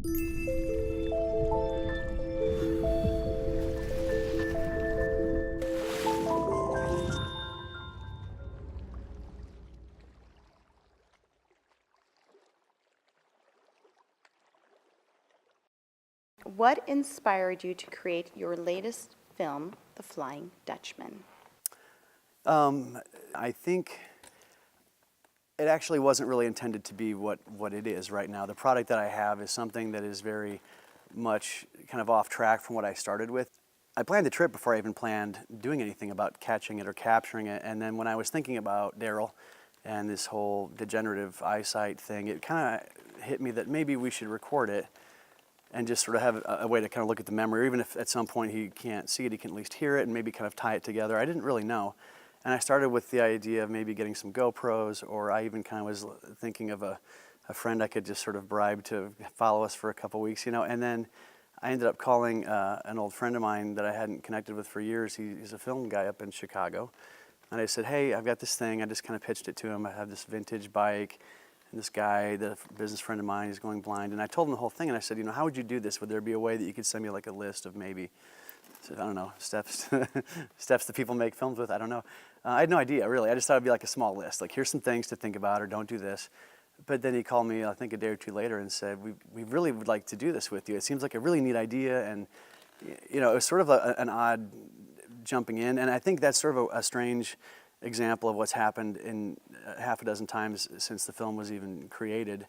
What inspired you to create your latest film, The Flying Dutchman? I think it actually wasn't really intended to be what it is right now. The product that I have is something that is very much kind of off track from what I started with. I planned the trip before I even planned doing anything about catching it or capturing it, and then when I was thinking about Daryl and this whole degenerative eyesight thing, it kind of hit me that maybe we should record it and just sort of have a way to kind of look at the memory, or even if at some point he can't see it, he can at least hear it and maybe kind of tie it together. I didn't really know. And I started with the idea of maybe getting some GoPros, or I even kind of was thinking of a friend I could just sort of bribe to follow us for a couple weeks, you know. And then I ended up calling an old friend of mine that I hadn't connected with for years. He's a film guy up in Chicago. And I said, hey, I've got this thing. I just kind of pitched it to him. I have this vintage bike. And this guy, the business friend of mine, is going blind. And I told him the whole thing, and I said, you know, how would you do this? Would there be a way that you could send me like a list of maybe, I don't know, steps that people make films with? I don't know. I had no idea, really. I just thought it'd be like a small list. Like, here's some things to think about, or don't do this. But then he called me, I think a day or two later, and said, we really would like to do this with you. It seems like a really neat idea. And, you know, it was sort of an odd jumping in. And I think that's sort of a strange example of what's happened in half a dozen times since the film was even created.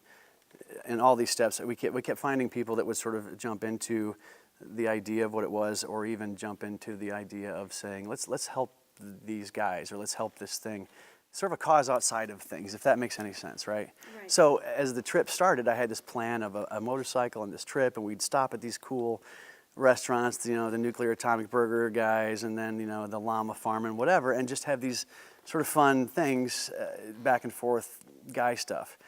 In all these steps, we kept finding people that would sort of jump into the idea of what it was, or even jump into the idea of saying, let's help these guys, or let's help this thing. Sort of a cause outside of things, if that makes any sense, right? So as the trip started, I had this plan of a motorcycle and this trip, and we'd stop at these cool restaurants, you know, the Nuclear Atomic Burger guys, and then, you know, the llama farm and whatever, and just have these sort of fun things, back and forth guy stuff.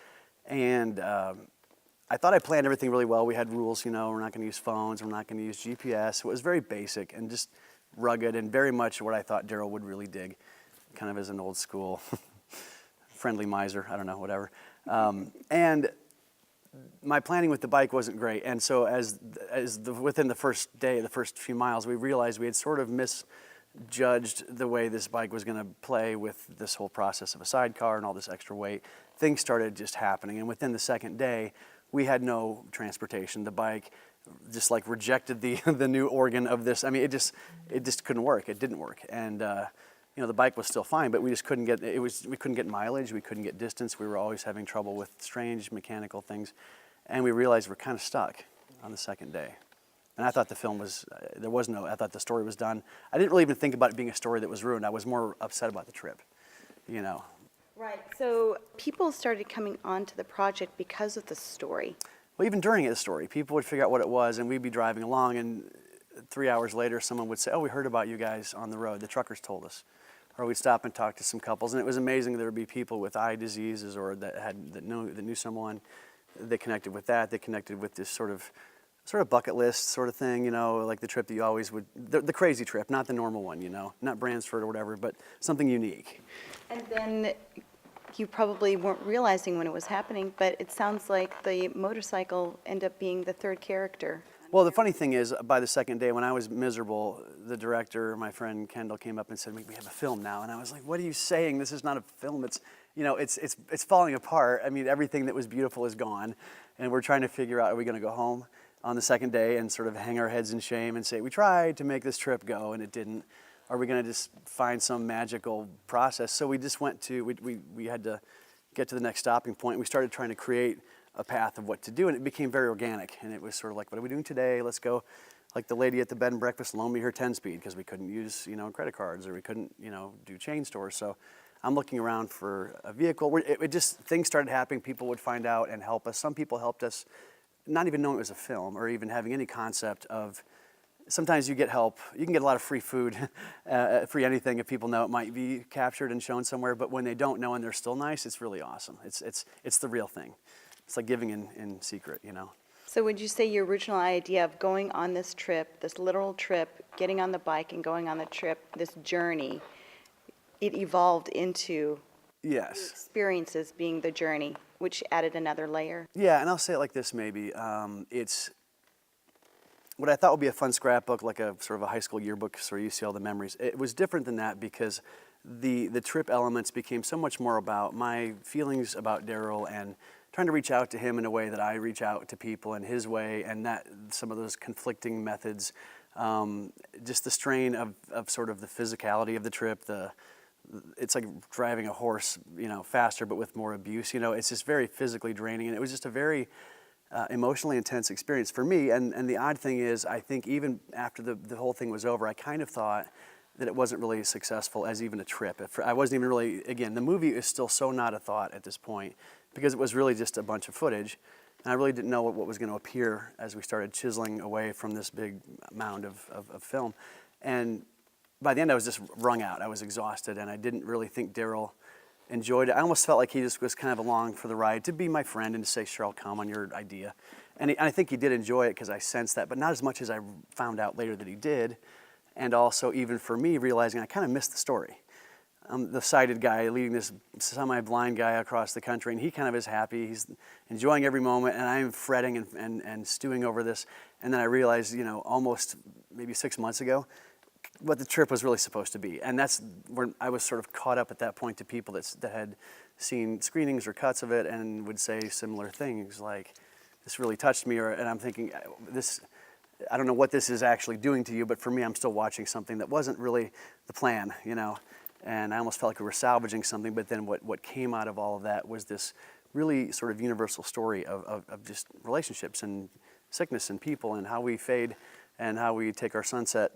And I thought I planned everything really well. We had rules, you know, we're not going to use phones, we're not going to use GPS. It was very basic and just rugged, and very much what I thought Daryl would really dig, kind of as an old school friendly miser, I don't know, whatever. And my planning with the bike wasn't great, and so within the first day, the first few miles, we realized we had sort of misjudged the way this bike was going to play with this whole process of a sidecar and all this extra weight. Things started just happening, and within the second day, we had no transportation. The bike just like rejected the new organ of this. I mean, it just couldn't work. It didn't work, and you know, the bike was still fine, but we just couldn't get we couldn't get mileage. We couldn't get distance. We were always having trouble with strange mechanical things, and we realized we're kind of stuck on the second day. And I thought the film was I thought the story was done. I didn't really even think about it being a story that was ruined. I was more upset about the trip, you know. Right. So people started coming onto the project because of the story. Well, even during the story, people would figure out what it was, and we'd be driving along, and 3 hours later, someone would say, oh, we heard about you guys on the road. The truckers told us. Or we'd stop and talk to some couples, and it was amazing. There would be people with eye diseases, or that knew someone. They connected with that. They connected with this sort of bucket list sort of thing, you know, like the trip that you always would, the crazy trip, not the normal one, you know, not Bransford or whatever, but something unique. And then you probably weren't realizing when it was happening, but it sounds like the motorcycle ended up being the third character. Well, the funny thing is, by the second day, when I was miserable, the director, my friend Kendall, came up and said, we have a film now. And I was like, what are you saying? This is not a film. It's, you know, it's falling apart. I mean, everything that was beautiful is gone. And we're trying to figure out, are we going to go home on the second day and sort of hang our heads in shame and say, we tried to make this trip go and it didn't? Are we going to just find some magical process? So we just went to, we had to get to the next stopping point. We started trying to create a path of what to do, and it became very organic. And it was sort of like, what are we doing today? Let's go, like the lady at the bed and breakfast loaned me her 10-speed because we couldn't use, you know, credit cards, or we couldn't, you know, do chain stores. So I'm looking around for a vehicle. It just, things started happening. People would find out and help us. Some people helped us, not even knowing it was a film or even having any concept of. Sometimes you get help. You can get a lot of free food, free anything if people know it might be captured and shown somewhere. But when they don't know and they're still nice, it's really awesome. It's the real thing. It's like giving in secret, you know. So would you say your original idea of going on this trip, this literal trip, getting on the bike and going on the trip, this journey, it evolved into yes, the experiences being the journey? which added another layer. Yeah, and I'll say it like this maybe. It's what I thought would be a fun scrapbook, like a sort of a high school yearbook, where you see all the memories. It was different than that because the trip elements became so much more about my feelings about Daryl and trying to reach out to him in a way that I reach out to people in his way, and that some of those conflicting methods, just the strain of sort of the physicality of the trip, it's like driving a horse, faster but with more abuse. It's just very physically draining, and it was just a very emotionally intense experience for me. And the odd thing is, I think even after the whole thing was over, I kind of thought that it wasn't really successful as even a trip. I wasn't even really, again, the movie is still so not a thought at this point because it was really just a bunch of footage. And I really didn't know what was going to appear as we started chiseling away from this big mound of film. And by the end, I was just wrung out. I was exhausted, and I didn't really think Daryl enjoyed it. I almost felt like he just was kind of along for the ride to be my friend and to say, sure, I'll come on your idea. And I think he did enjoy it because I sensed that, but not as much as I found out later that he did. And also, even for me, realizing I kind of missed the story. I'm the sighted guy leading this semi-blind guy across the country, and he kind of is happy. He's enjoying every moment, and I'm fretting and stewing over this. And then I realized, almost maybe 6 months ago, what the trip was really supposed to be. And that's when I was sort of caught up at that point to people that had seen screenings or cuts of it and would say similar things like, this really touched me, and I'm thinking, I don't know what this is actually doing to you, but for me, I'm still watching something that wasn't really the plan, and I almost felt like we were salvaging something, but then what came out of all of that was this really sort of universal story of just relationships and sickness and people and how we fade and how we take our sunset,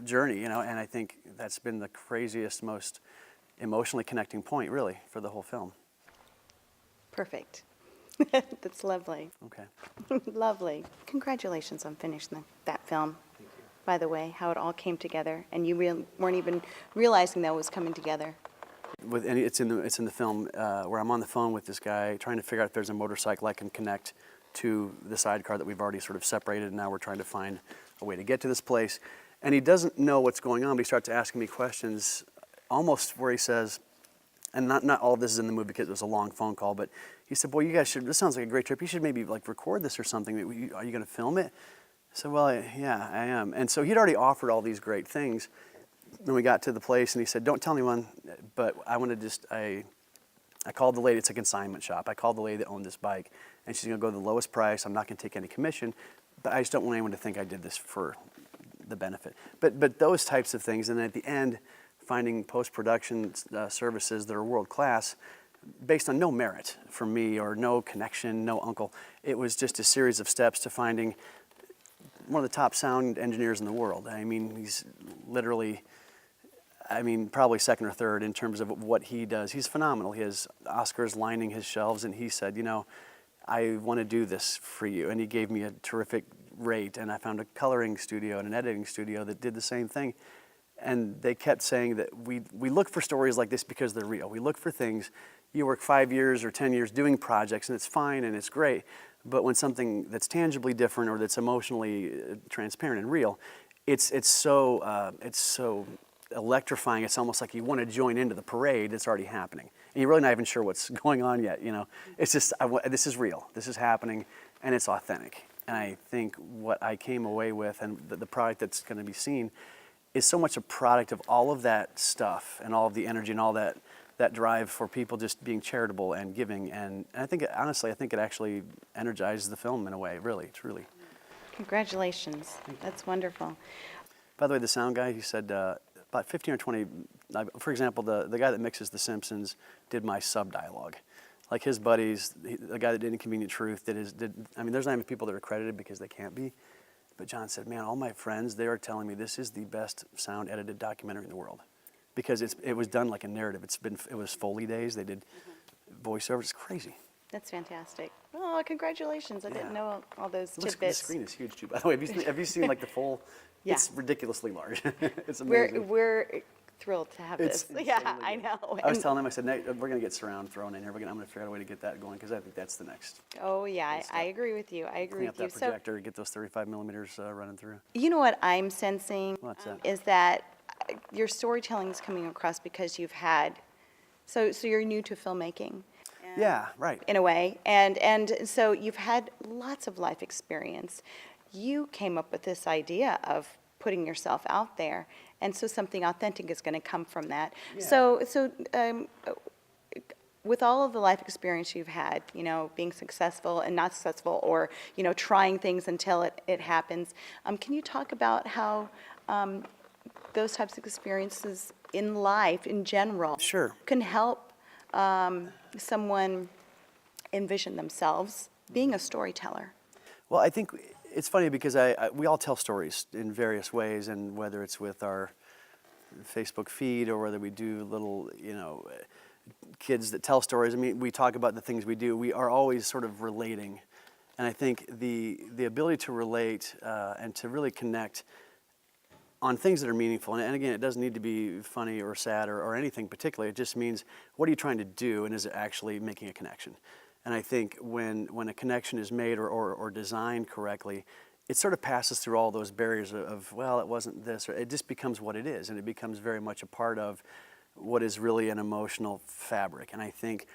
journey, and I think that's been the craziest, most emotionally connecting point, really, for the whole film. Perfect. That's lovely. Okay. Lovely. Congratulations on finishing that film. Thank you. By the way, how it all came together, and you weren't even realizing that it was coming together. And it's in the film where I'm on the phone with this guy trying to figure out if there's a motorcycle I can connect to the sidecar that we've already sort of separated, and now we're trying to find a way to get to this place. And he doesn't know what's going on, but he starts asking me questions almost where he says, and not all of this is in the movie because it was a long phone call, but he said, boy, you guys this sounds like a great trip. You should maybe record this or something. Are you going to film it? I said, well, yeah, I am. And so he'd already offered all these great things. When we got to the place, and he said, don't tell anyone, but I want to I called the lady, it's a consignment shop. I called the lady that owned this bike, and she's going to go to the lowest price. I'm not going to take any commission, but I just don't want anyone to think I did this for the benefit. But those types of things, and then at the end, finding post-production services that are world-class based on no merit for me or no connection, no uncle. It was just a series of steps to finding one of the top sound engineers in the world. I mean, he's literally, probably second or third in terms of what he does. He's phenomenal. He has Oscars lining his shelves, and he said, I want to do this for you. And he gave me a terrific rate, and I found a coloring studio and an editing studio that did the same thing. And they kept saying that we look for stories like this because they're real. We look for things. You work 5 years or 10 years doing projects, and it's fine and it's great. But when something that's tangibly different or that's emotionally transparent and real, it's so electrifying. It's almost like you want to join into the parade that's already happening, and you're really not even sure what's going on yet. It's just this is real. This is happening, and it's authentic. And I think what I came away with, and the product that's going to be seen, is so much a product of all of that stuff and all of the energy and all that drive for people just being charitable and giving. And I think, honestly, it actually energizes the film in a way, really, truly. Congratulations. That's wonderful. By the way, the sound guy, he said about 15 or 20, for example, the guy that mixes The Simpsons did my sub-dialogue. Like his buddies, the guy that did Inconvenient Truth, there's not even people that are credited because they can't be. But John said, man, all my friends, they are telling me this is the best sound edited documentary in the world. Because it was done like a narrative. It was Foley days. They did voiceovers. It's crazy. That's fantastic. Oh, congratulations. I didn't know all those The tidbits. screen is huge, too. By the way, have you seen like the full? Yeah. It's ridiculously large. It's amazing. We're thrilled to have this. Yeah, I know. I was telling them, I said, Nate, we're going to get surround thrown in here. I'm going to figure out a way to get that going because I think that's the next. Oh, yeah, I agree with you. I agree Clean up with you. that projector, get those 35 millimeters running through. You know what I'm sensing What's that? is that your storytelling is coming across because you've had, so you're new to filmmaking. Yeah, right. in a way. And so you've had lots of life experience. You came up with this idea of putting yourself out there, and so something authentic is going to come from that. Yeah. So with all of the life experience you've had, being successful and not successful, or, trying things until it happens, can you talk about how those types of experiences in life in general Sure. can help someone envision themselves being a storyteller? Well, I think it's funny because we all tell stories in various ways, and whether it's with our Facebook feed or whether we do little, kids that tell stories. I mean, we talk about the things we do. We are always sort of relating, and I think the ability to relate and to really connect on things that are meaningful. And again, it doesn't need to be funny or sad or anything particularly. It just means, what are you trying to do, and is it actually making a connection? And I think when a connection is made or designed correctly, it sort of passes through all those barriers of, well, it wasn't this, or it just becomes what it is, and it becomes very much a part of what is really an emotional fabric. And I think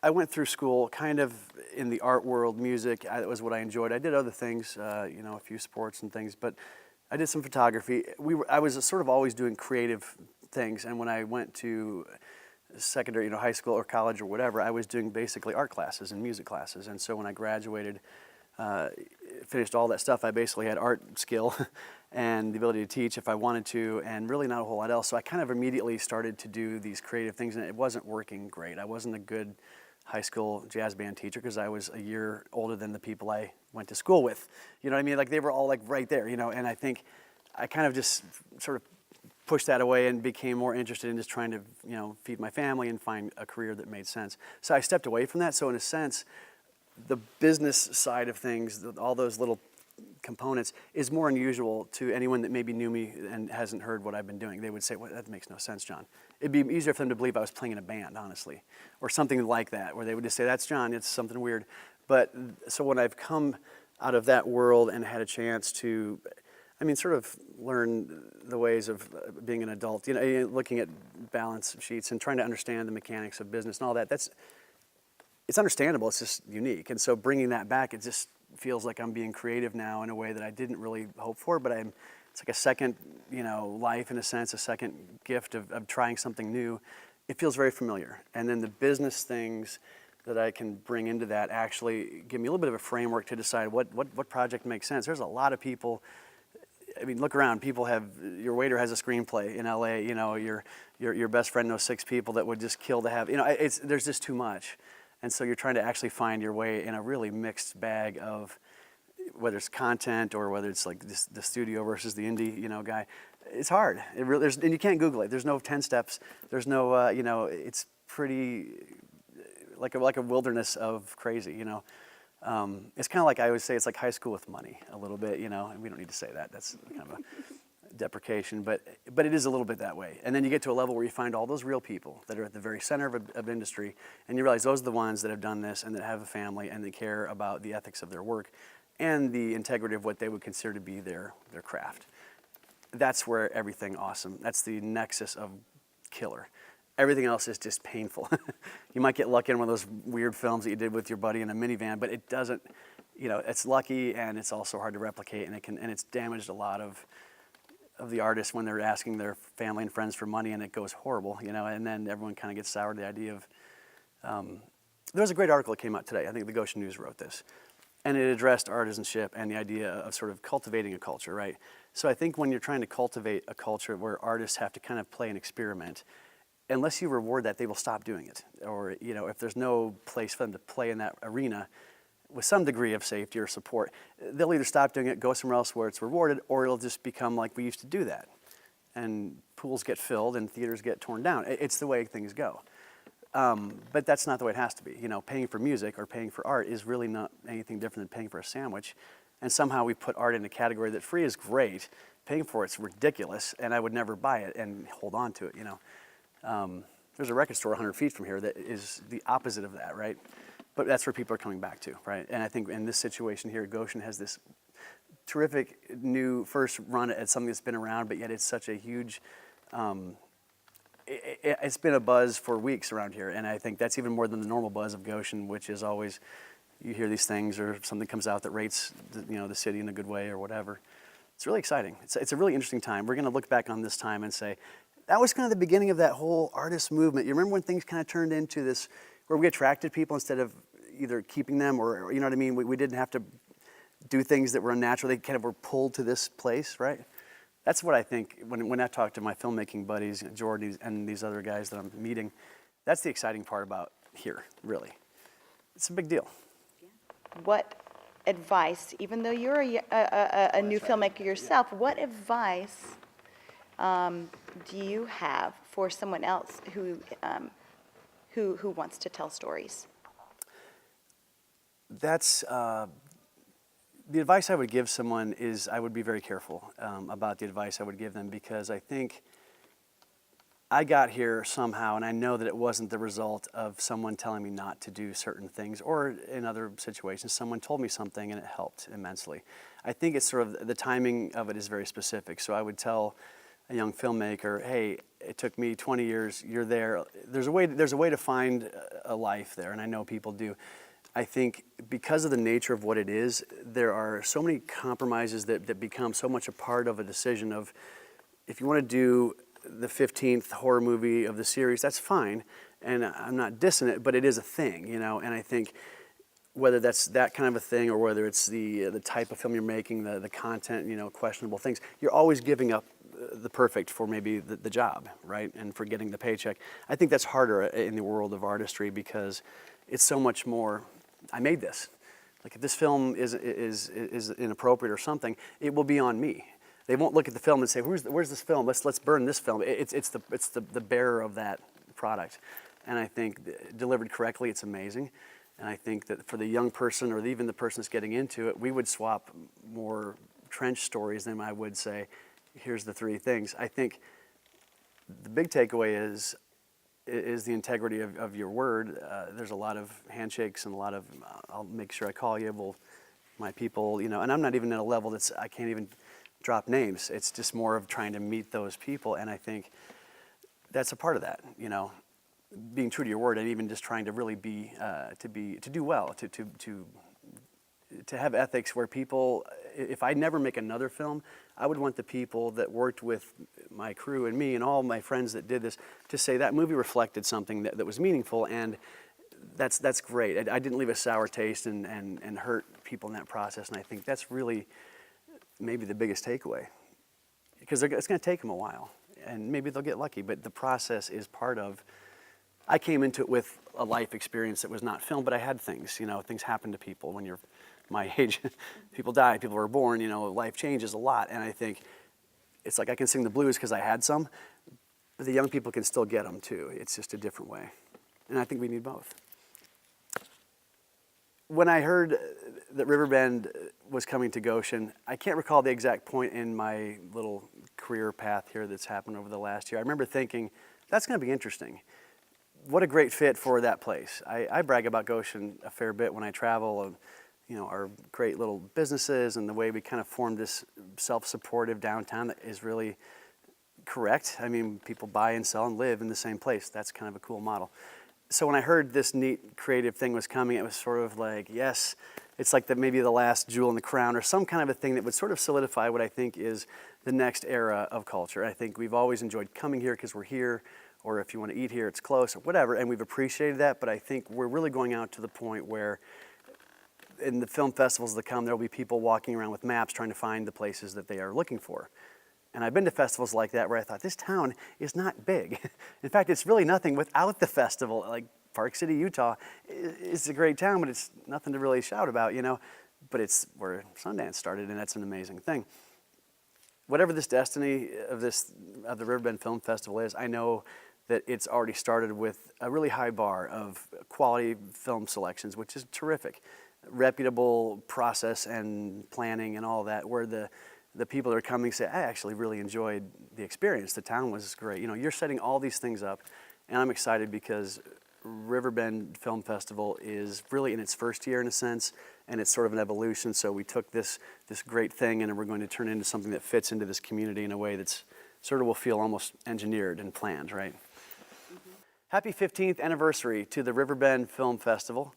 I went through school kind of in the art world, music. That was what I enjoyed. I did other things, a few sports and things, but I did some photography. I was sort of always doing creative things, and when I went to secondary, high school or college or whatever, I was doing basically art classes and music classes. And so when I graduated, finished all that stuff, I basically had art skill and the ability to teach if I wanted to, and really not a whole lot else. So I kind of immediately started to do these creative things, and it wasn't working great. I wasn't a good high school jazz band teacher because I was a year older than the people I went to school with. You know what I mean? Like, they were all like right there, and I think I kind of just sort of pushed that away and became more interested in just trying to, feed my family and find a career that made sense. So I stepped away from that. So in a sense, the business side of things, all those little components, is more unusual to anyone that maybe knew me and hasn't heard what I've been doing. They would say, well, that makes no sense, John. It'd be easier for them to believe I was playing in a band, honestly, or something like that, where they would just say, that's John, it's something weird. But so when I've come out of that world and had a chance to, sort of learn the ways of being an adult, looking at balance sheets and trying to understand the mechanics of business and all that, it's understandable, it's just unique. And so bringing that back, it just feels like I'm being creative now in a way that I didn't really hope for, but it's like a second, life in a sense, a second gift of trying something new. It feels very familiar. And then the business things that I can bring into that actually give me a little bit of a framework to decide what project makes sense. There's a lot of people, look around, people your waiter has a screenplay in LA, your best friend knows 6 people that would just kill to have, there's just too much. And so you're trying to actually find your way in a really mixed bag of whether it's content or whether it's like the studio versus the indie, guy. It's hard. And you can't Google it. There's no 10 steps. There's no, it's pretty like a wilderness of crazy, It's kind of like, I always say, it's like high school with money a little bit, and we don't need to say that. That's kind of a deprecation, but it is a little bit that way. And then you get to a level where you find all those real people that are at the very center of industry, and you realize those are the ones that have done this and that have a family and they care about the ethics of their work and the integrity of what they would consider to be their craft. That's where everything awesome. That's the nexus of killer. Everything else is just painful. You might get lucky in one of those weird films that you did with your buddy in a minivan, but it doesn't, it's lucky, and it's also hard to replicate, and it's damaged a lot of the artists when they're asking their family and friends for money and it goes horrible, and then everyone kind of gets soured to the idea of, there was a great article that came out today, I think the Goshen News wrote this, and it addressed artisanship and the idea of sort of cultivating a culture, right? So I think when you're trying to cultivate a culture where artists have to kind of play an experiment, unless you reward that, they will stop doing it. Or, if there's no place for them to play in that arena with some degree of safety or support, they'll either stop doing it, go somewhere else where it's rewarded, or it'll just become like we used to do that. And pools get filled and theaters get torn down. It's the way things go. But that's not the way it has to be. Paying for music or paying for art is really not anything different than paying for a sandwich. And somehow we put art in a category that free is great, paying for it's ridiculous, and I would never buy it and hold on to it, There's a record store 100 feet from here that is the opposite of that, right? But that's where people are coming back to, right? And I think in this situation here, Goshen has this terrific new first run at something that's been around, but yet it's such a huge, it's been a buzz for weeks around here, and I think that's even more than the normal buzz of Goshen, which is always you hear these things or something comes out that rates the city in a good way or whatever. It's really exciting. It's a really interesting time. We're going to look back on this time and say that was kind of the beginning of that whole artist movement. You remember when things kind of turned into this where we attracted people instead of either keeping them or you know what I mean? We didn't have to do things that were unnatural. They kind of were pulled to this place, right? That's what I think when I talk to my filmmaking buddies, Jordan and these other guys that I'm meeting, that's the exciting part about here, really. It's a big deal. What advice, even though you're a new filmmaker yourself, what advice do you have for someone else who wants to tell stories? That's the advice I would give someone is I would be very careful about the advice I would give them, because I think I got here somehow, and I know that it wasn't the result of someone telling me not to do certain things, or in other situations, someone told me something and it helped immensely. I think it's sort of the timing of it is very specific. So I would tell a young filmmaker, hey, it took me 20 years, you're there. There's a way to find a life there, and I know people do. I think because of the nature of what it is, there are so many compromises that become so much a part of a decision of, if you want to do the 15th horror movie of the series, that's fine, and I'm not dissing it, but it is a thing, and I think whether that's that kind of a thing or whether it's the type of film you're making, the content, questionable things, you're always giving up the perfect for maybe the job, right, and for getting the paycheck. I think that's harder in the world of artistry because it's so much more, I made this. Like if this film is inappropriate or something, it will be on me. They won't look at the film and say, "Where's this film? Let's burn this film." It's the bearer of that product, and I think delivered correctly, it's amazing. And I think that for the young person or even the person that's getting into it, we would swap more trench stories than I would say, "Here's the three things." I think the big takeaway is the integrity of your word. There's a lot of handshakes and a lot of I'll make sure I call you. Well, my people, and I'm not even at a level I can't even drop names. It's just more of trying to meet those people, and I think that's a part of that. Being true to your word, and even just trying to really be to do well, to have ethics where people. If I never make another film, I would want the people that worked with my crew and me and all my friends that did this to say that movie reflected something that was meaningful, and that's great. I didn't leave a sour taste and hurt people in that process, and I think that's really maybe the biggest takeaway, because it's going to take them a while, and maybe they'll get lucky, but the process is part of. I came into it with a life experience that was not film, but I had things. Things happen to people when you're my age. People die, people are born. Life changes a lot, and I think it's like I can sing the blues because I had some, but the young people can still get them too. It's just a different way, and I think we need both. When I heard that Riverbend was coming to Goshen, I can't recall the exact point in my little career path here that's happened over the last year. I remember thinking, that's going to be interesting. What a great fit for that place. I brag about Goshen a fair bit when I travel, our great little businesses and the way we kind of formed this self-supportive downtown that is really correct. I mean, people buy and sell and live in the same place. That's kind of a cool model. So when I heard this neat creative thing was coming, it was sort of like, yes, it's like maybe the last jewel in the crown or some kind of a thing that would sort of solidify what I think is the next era of culture. I think we've always enjoyed coming here because we're here, or if you want to eat here, it's close, or whatever, and we've appreciated that, but I think we're really going out to the point where in the film festivals that come, there'll be people walking around with maps trying to find the places that they are looking for. And I've been to festivals like that where I thought, this town is not big. In fact, it's really nothing without the festival. Like Park City, Utah is a great town, but it's nothing to really shout about, But it's where Sundance started, and that's an amazing thing. Whatever this destiny of the Riverbend Film Festival is, I know that it's already started with a really high bar of quality film selections, which is terrific. Reputable process and planning and all that, where the people that are coming say, I actually really enjoyed the experience. The town was great. You're setting all these things up, and I'm excited because Riverbend Film Festival is really in its first year in a sense, and it's sort of an evolution. So we took this great thing and we're going to turn it into something that fits into this community in a way that's sort of will feel almost engineered and planned, right? Happy 15th anniversary to the Riverbend Film Festival.